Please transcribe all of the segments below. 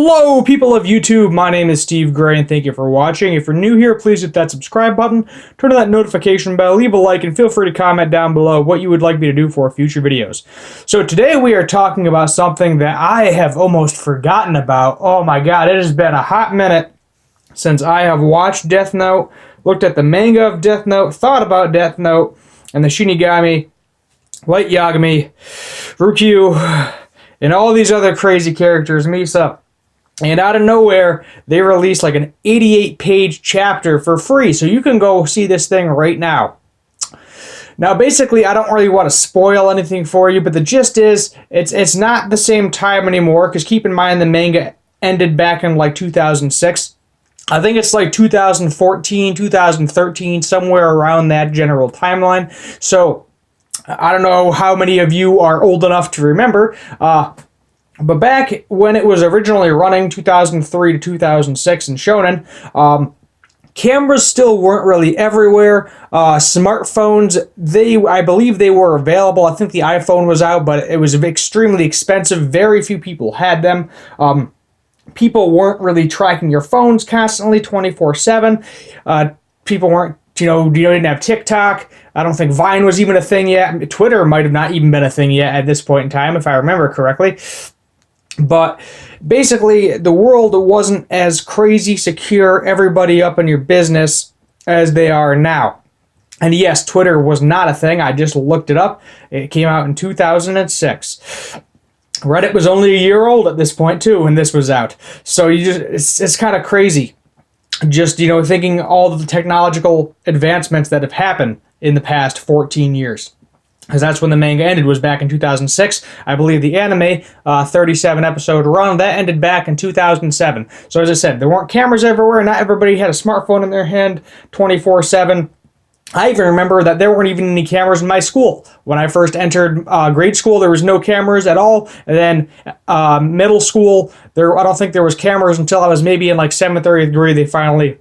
Hello, people of YouTube. My name is Steve Gray, and thank you for watching. If you're new here, please hit that subscribe button, turn on that notification bell, leave a like, and feel free to comment down below what you would like me to do for future videos. So today we are talking about something that I have almost forgotten about. Oh my god, it has been a hot minute since I have watched Death Note, looked at the manga of Death Note, thought about Death Note, and the Shinigami, Light Yagami, Ryukyu, and all these other crazy characters, Misa. And out of nowhere, they released like an 88-page chapter for free, so you can go see this thing right now. Now, basically, I don't really want to spoil anything for you, but the gist is, it's not the same time anymore, because keep in mind the manga ended back in like 2006. I think it's like 2014, 2013, somewhere around that general timeline. So, I don't know how many of you are old enough to remember, but back when it was originally running, 2003 to 2006 in Shonen, cameras still weren't really everywhere. Smartphones, I believe they were available. I think the iPhone was out, but it was extremely expensive. Very few people had them. People weren't really tracking your phones constantly 24/7. People weren't, you didn't have TikTok. I don't think Vine was even a thing yet. Twitter might have not even been a thing yet at this point in time, if I remember correctly. But basically, the world wasn't as crazy secure, everybody up in your business as they are now. And yes, Twitter was not a thing. I just looked it up. It came out in 2006. Reddit was only a year old at this point, too, when this was out. So it's kind of crazy. Just, thinking all of the technological advancements that have happened in the past 14 years. Because that's when the manga ended, was back in 2006. I believe the anime, 37-episode run, that ended back in 2007. So as I said, there weren't cameras everywhere. Not everybody had a smartphone in their hand 24/7. I even remember that there weren't even any cameras in my school. When I first entered grade school, there was no cameras at all. And then middle school, I don't think there was cameras until I was maybe in like 7th or 8th grade. They finally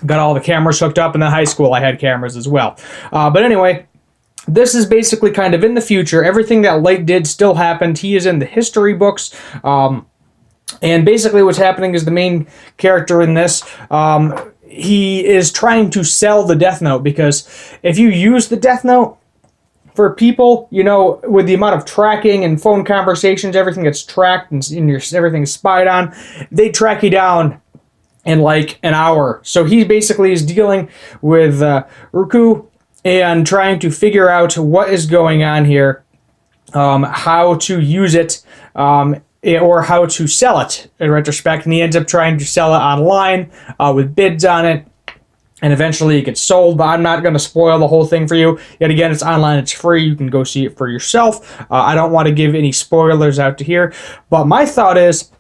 got all the cameras hooked up. In the high school, I had cameras as well. But anyway, this is basically kind of in the future. Everything that Light did still happened. He is in the history books. And basically what's happening is the main character in this, he is trying to sell the Death Note, because if you use the Death Note for people, with the amount of tracking and phone conversations, everything gets tracked and everything is spied on, they track you down in like an hour. So he basically is dealing with Ryukyu and trying to figure out what is going on here, how to use it, or how to sell it in retrospect. And he ends up trying to sell it online with bids on it, and eventually it gets sold. But I'm not going to spoil the whole thing for you. Yet again, it's online, it's free, you can go see it for yourself. I don't want to give any spoilers out to here, but my thought is,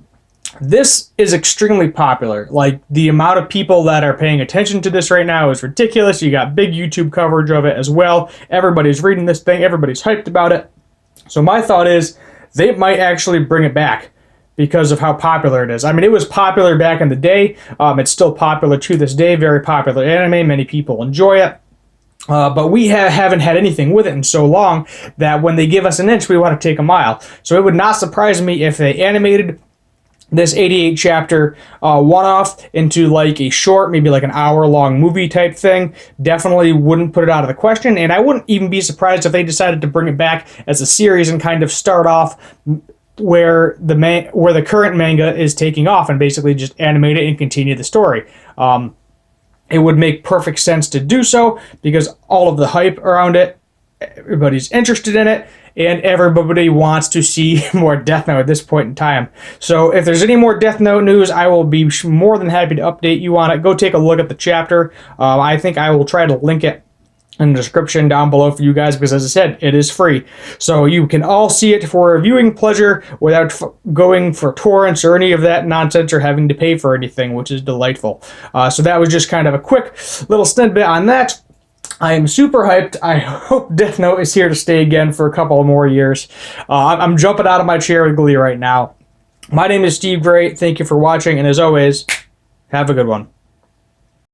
this is extremely popular. Like, the amount of people that are paying attention to this right now is ridiculous. You got big YouTube coverage of it as well. Everybody's reading this thing. Everybody's hyped about it. So my thought is, they might actually bring it back because of how popular it is. I mean, it was popular back in the day. It's still popular to this day. Very popular anime. Many people enjoy it. But we haven't had anything with it in so long that when they give us an inch, we want to take a mile. So it would not surprise me if they animated this 88-chapter one-off into like a short, maybe like an hour-long movie type thing. Definitely wouldn't put it out of the question, and I wouldn't even be surprised if they decided to bring it back as a series and kind of start off where the current manga is taking off, and basically just animate it and continue the story. It would make perfect sense to do so, because all of the hype around it, everybody's interested in it, and everybody wants to see more Death Note at this point in time. So if there's any more Death Note news, I will be more than happy to update you on it. Go take a look at the chapter. I think I will try to link it in the description down below for you guys, because as I said, it is free. So you can all see it for a viewing pleasure without going for torrents or any of that nonsense or having to pay for anything, which is delightful. So that was just kind of a quick little snippet on that. I am super hyped. I hope Death Note is here to stay again for a couple more years. I'm jumping out of my chair with glee right now. My name is Steve Gray. Thank you for watching, and as always, have a good one.